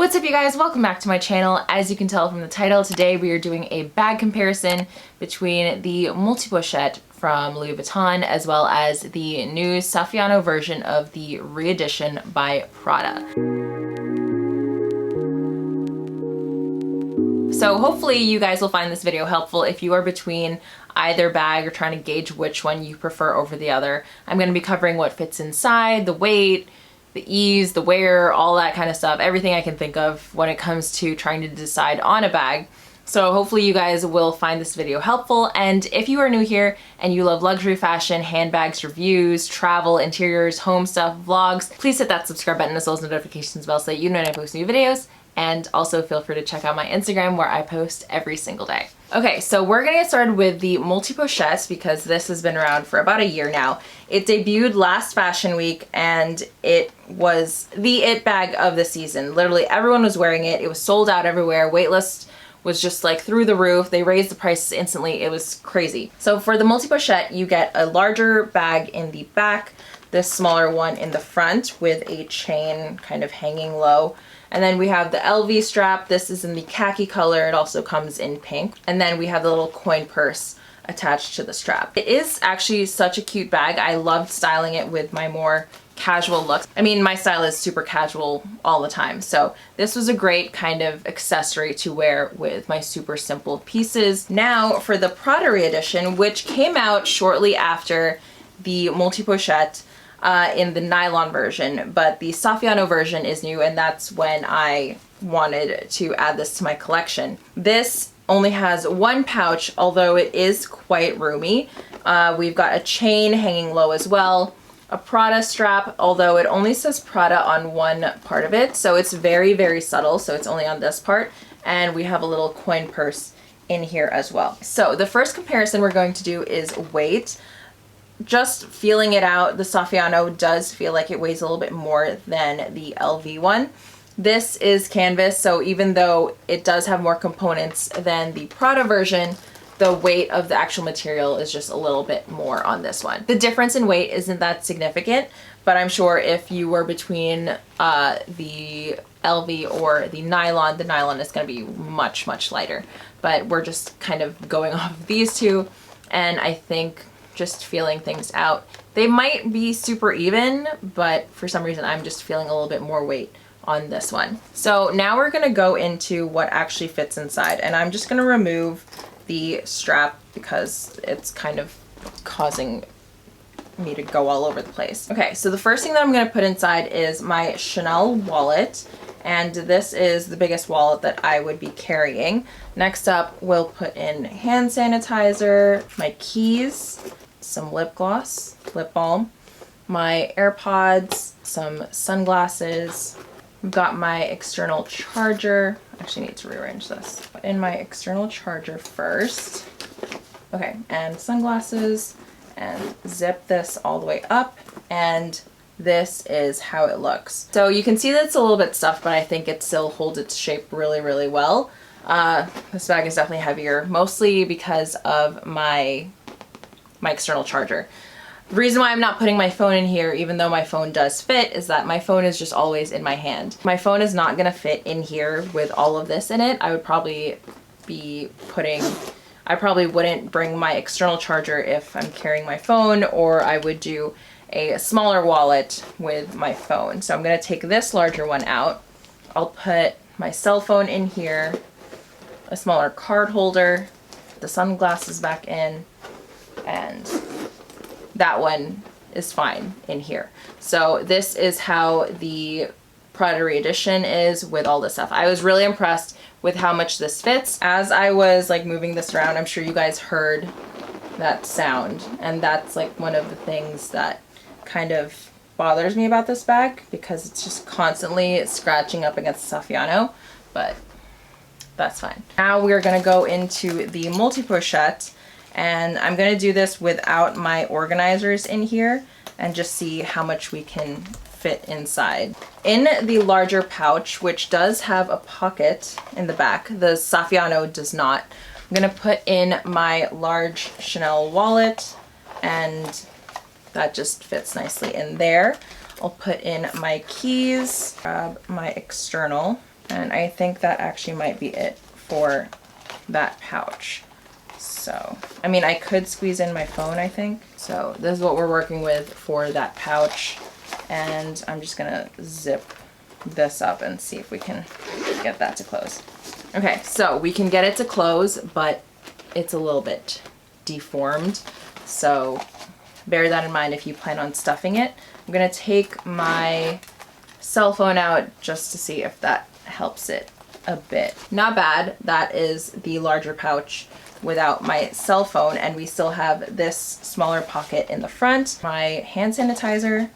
What's up you guys? Welcome back to my channel. As you can tell from the title, today we are doing a bag comparison between the multi-pochette from Louis Vuitton as well as the new Saffiano version of the re-edition by Prada. So hopefully you guys will find this video helpful if you are between either bag or trying to gauge which one you prefer over the other. I'm going to be covering what fits inside, the weight, the ease, the wear, all that kind of stuff, everything I can think of when it comes to trying to decide on a bag. So hopefully you guys will find this video helpful, and if you are new here and you love luxury fashion, handbags, reviews, travel, interiors, home stuff, vlogs, please hit that subscribe button as well as the notifications bell so that you know when I post new videos. And also feel free to check out my Instagram where I post every single day. Okay, so we're gonna get started with the multi-pochette because this has been around for about a year now. It debuted last Fashion Week and it was the it bag of the season. Literally everyone was wearing it. It was sold out everywhere. Waitlist was just like through the roof. They raised the prices instantly. It was crazy. So for the multi-pochette, you get a larger bag in the back, this smaller one in the front with a chain kind of hanging low. And then we have the LV strap. This is in the khaki color. It also comes in pink. And then we have the little coin purse attached to the strap. It is actually such a cute bag. I loved styling it with my more casual looks. I mean, my style is super casual all the time. So this was a great kind of accessory to wear with my super simple pieces. Now for the Prada re-edition, which came out shortly after the multi-pochette, in the nylon version, but the Saffiano version is new, and that's when I wanted to add this to my collection. This only has one pouch, although it is quite roomy. We've got a chain hanging low as well, a Prada strap, although it only says Prada on one part of it, so it's very, very subtle, so it's only on this part, and we have a little coin purse in here as well. So the first comparison we're going to do is weight. Just feeling it out, the Saffiano does feel like it weighs a little bit more than the LV one. This is canvas, so even though it does have more components than the Prada version, the weight of the actual material is just a little bit more on this one. The difference in weight isn't that significant, but I'm sure if you were between the LV or the nylon is going to be much, much lighter. But we're just kind of going off of these two, and I think just feeling things out, they might be super even, but for some reason I'm just feeling a little bit more weight on this one. So now we're gonna go into what actually fits inside, and I'm just gonna remove the strap because it's kind of causing me to go all over the place. Okay, so the first thing that I'm gonna put inside is my Chanel wallet, and this is the biggest wallet that I would be carrying. Next up, we'll put in hand sanitizer, my keys, some lip gloss, lip balm, my AirPods, some sunglasses. We've got my external charger. I actually need to rearrange this. Put in my external charger first. Okay, and sunglasses, and zip this all the way up, and this is how it looks. So you can see that it's a little bit stuffed, but I think it still holds its shape really, really well. This bag is definitely heavier, mostly because of my external charger. The reason why I'm not putting my phone in here, even though my phone does fit, is that my phone is just always in my hand. My phone is not gonna fit in here with all of this in it. I would probably be I probably wouldn't bring my external charger if I'm carrying my phone, or I would do a smaller wallet with my phone. So I'm gonna take this larger one out. I'll put my cell phone in here, a smaller card holder, the sunglasses back in, and that one is fine in here. So this is how the Prada re-edition is with all this stuff. I was really impressed with how much this fits. As I was like moving this around, I'm sure you guys heard that sound, and that's like one of the things that kind of bothers me about this bag because it's just constantly scratching up against Saffiano, but that's fine. Now we're gonna go into the multi-pochette, and I'm gonna do this without my organizers in here and just see how much we can fit inside. In the larger pouch, which does have a pocket in the back, the Saffiano does not, I'm gonna put in my large Chanel wallet, and that just fits nicely in there. I'll put in my keys, grab my external And I think that actually might be it for that pouch. So, I mean, I could squeeze in my phone, I think. So this is what we're working with for that pouch. And I'm just gonna zip this up and see if we can get that to close. Okay, so we can get it to close, but it's a little bit deformed. So bear that in mind if you plan on stuffing it. I'm gonna take my cell phone out just to see if that helps it a bit. Not bad. That is the larger pouch without my cell phone, and we still have this smaller pocket in the front. My hand sanitizer,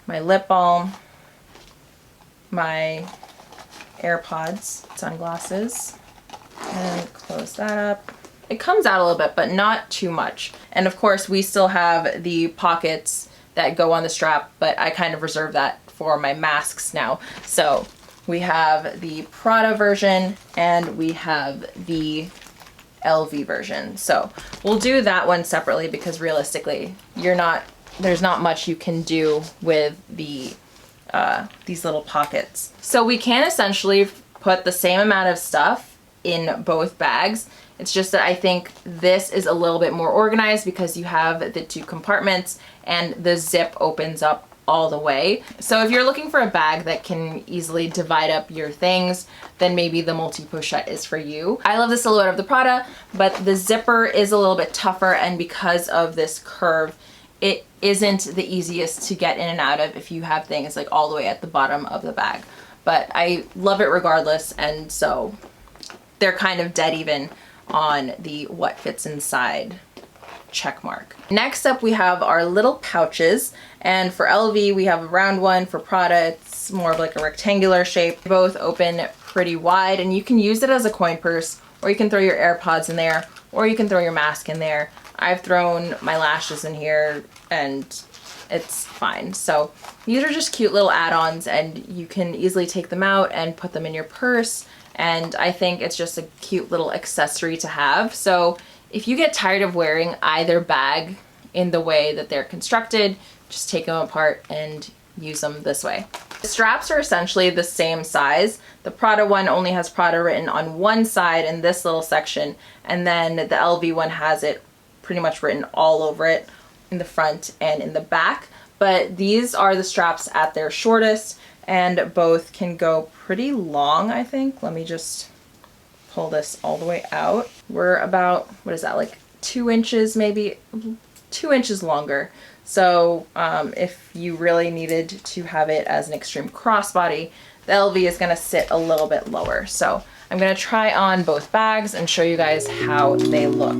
my lip balm, my AirPods, sunglasses, and close that up. It comes out a little bit, but not too much. And of course, we still have the pockets that go on the strap, but I kind of reserve that for my masks now. So we have the Prada version and we have the LV version. So we'll do that one separately because realistically, there's not much you can do with the these little pockets. So we can essentially put the same amount of stuff in both bags. It's just that I think this is a little bit more organized because you have the two compartments and the zip opens up all the way. So if you're looking for a bag that can easily divide up your things, then maybe the multi-pochette is for you. I love the silhouette of the Prada, but the zipper is a little bit tougher, and because of this curve, it isn't the easiest to get in and out of if you have things like all the way at the bottom of the bag. But I love it regardless, and so they're kind of dead even on the what fits inside check mark. Next up, we have our little pouches, and for LV we have a round one. For Prada it's more of like a rectangular shape. Both open pretty wide, and you can use it as a coin purse, or you can throw your AirPods in there, or you can throw your mask in there. I've thrown my lashes in here and it's fine. So these are just cute little add-ons, and you can easily take them out and put them in your purse, and I think it's just a cute little accessory to have. So if you get tired of wearing either bag in the way that they're constructed, just take them apart and use them this way. The straps are essentially the same size. The Prada one only has Prada written on one side in this little section, and then the LV one has it pretty much written all over it in the front and in the back. But these are the straps at their shortest, and both can go pretty long, I think. Let me just pull this all the way out. We're about, what is that, like 2 inches, maybe 2 inches longer. So if you really needed to have it as an extreme crossbody, the LV is gonna sit a little bit lower. So I'm gonna try on both bags and show you guys how they look.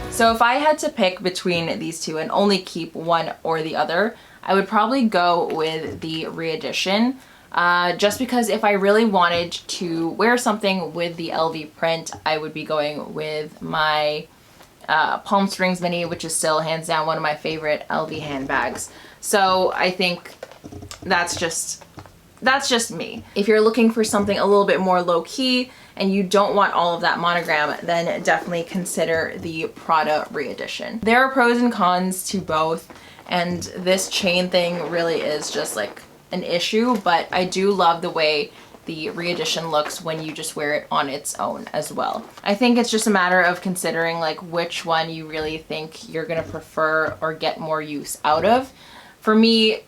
So if I had to pick between these two and only keep one or the other, I would probably go with the re-edition. Just because if I really wanted to wear something with the LV print, I would be going with my Palm Springs Mini, which is still hands down one of my favorite LV handbags. So I think that's just me. If you're looking for something a little bit more low-key and you don't want all of that monogram, then definitely consider the Prada re-edition. There are pros and cons to both, and this chain thing really is just like an issue, but I do love the way the re-edition looks when you just wear it on its own as well. I think it's just a matter of considering like which one you really think you're gonna prefer or get more use out of. For me,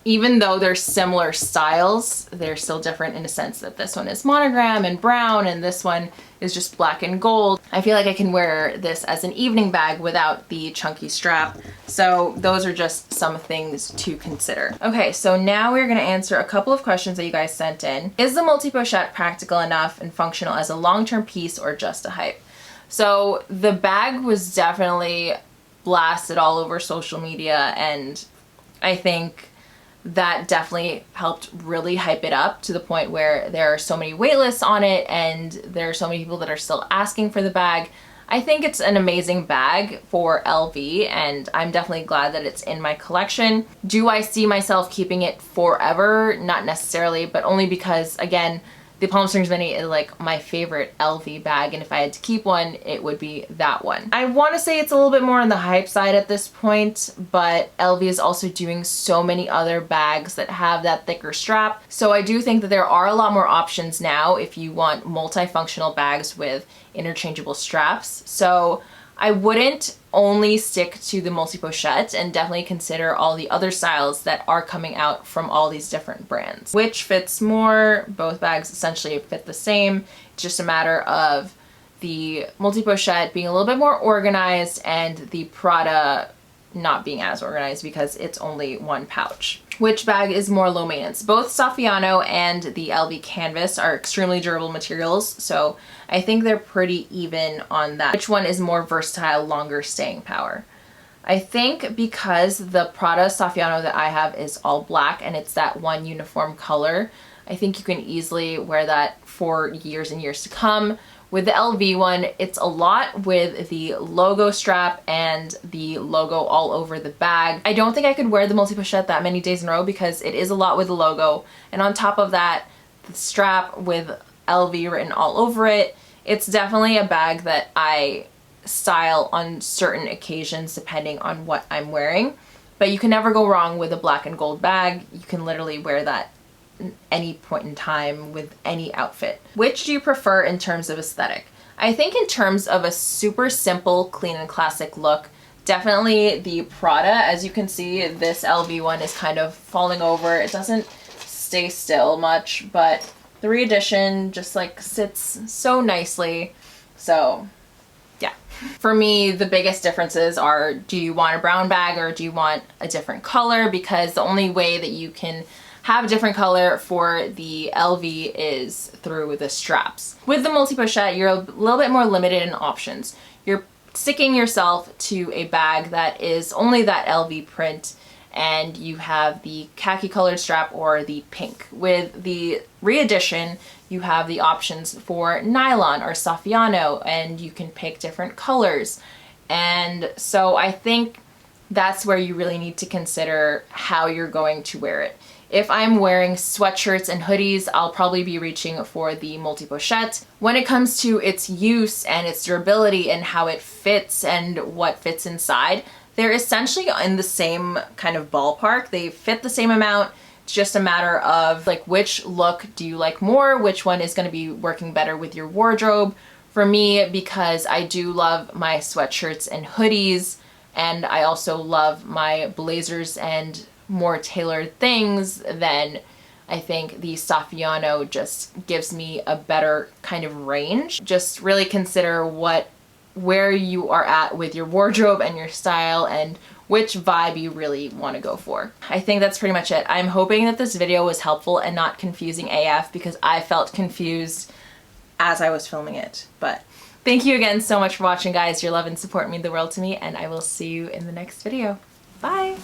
even though they're similar styles, they're still different in a sense that this one is monogram and brown and this one is just black and gold. I feel like I can wear this as an evening bag without the chunky strap. So those are just some things to consider. Okay, so now we're gonna answer a couple of questions that you guys sent in. Is the multi-pochette practical enough and functional as a long-term piece or just a hype? So the bag was definitely blasted all over social media, and I think that definitely helped really hype it up to the point where there are so many wait lists on it and there are so many people that are still asking for the bag. I think it's an amazing bag for LV, and I'm definitely glad that it's in my collection. Do I see myself keeping it forever? Not necessarily, but only because, again, the Palm Springs Mini is like my favorite LV bag, and if I had to keep one, it would be that one. I want to say it's a little bit more on the hype side at this point, but LV is also doing so many other bags that have that thicker strap. So I do think that there are a lot more options now if you want multifunctional bags with interchangeable straps. So I wouldn't only stick to the multi-pochette, and definitely consider all the other styles that are coming out from all these different brands. Which fits more? Both bags essentially fit the same. It's just a matter of the multi-pochette being a little bit more organized and the Prada not being as organized because it's only one pouch. Which bag is more low maintenance? Both Saffiano and the LV canvas are extremely durable materials, so I think they're pretty even on that. Which one is more versatile, longer staying power? I think because the Prada Saffiano that I have is all black and it's that one uniform color, I think you can easily wear that for years and years to come. With the LV one, it's a lot with the logo strap and the logo all over the bag. I don't think I could wear the multi-pochette that many days in a row because it is a lot with the logo. And on top of that, the strap with LV written all over it. It's definitely a bag that I style on certain occasions depending on what I'm wearing. But you can never go wrong with a black and gold bag. You can literally wear that any point in time with any outfit. Which do you prefer in terms of aesthetic? I think in terms of a super simple, clean and classic look, definitely the Prada. As you can see, this LV one is kind of falling over. It doesn't stay still much, but the re-edition just like sits so nicely. So yeah. For me, the biggest differences are, do you want a brown bag or do you want a different color? Because the only way that you can have a different color for the LV is through the straps. With the multi-pochette, you're a little bit more limited in options. You're sticking yourself to a bag that is only that LV print, and you have the khaki colored strap or the pink. With the re-edition, you have the options for nylon or Saffiano, and you can pick different colors. And so I think that's where you really need to consider how you're going to wear it. If I'm wearing sweatshirts and hoodies, I'll probably be reaching for the multi-pochette. When it comes to its use and its durability and how it fits and what fits inside, they're essentially in the same kind of ballpark. They fit the same amount. It's just a matter of like, which look do you like more? Which one is going to be working better with your wardrobe? For me, because I do love my sweatshirts and hoodies, and I also love my blazers and more tailored things, then I think the Saffiano just gives me a better kind of range. Just really consider where you are at with your wardrobe and your style and which vibe you really want to go for. I think that's pretty much it. I'm hoping that this video was helpful and not confusing AF, because I felt confused as I was filming it. But thank you again so much for watching, guys. Your love and support mean the world to me, and I will see you in the next video. Bye!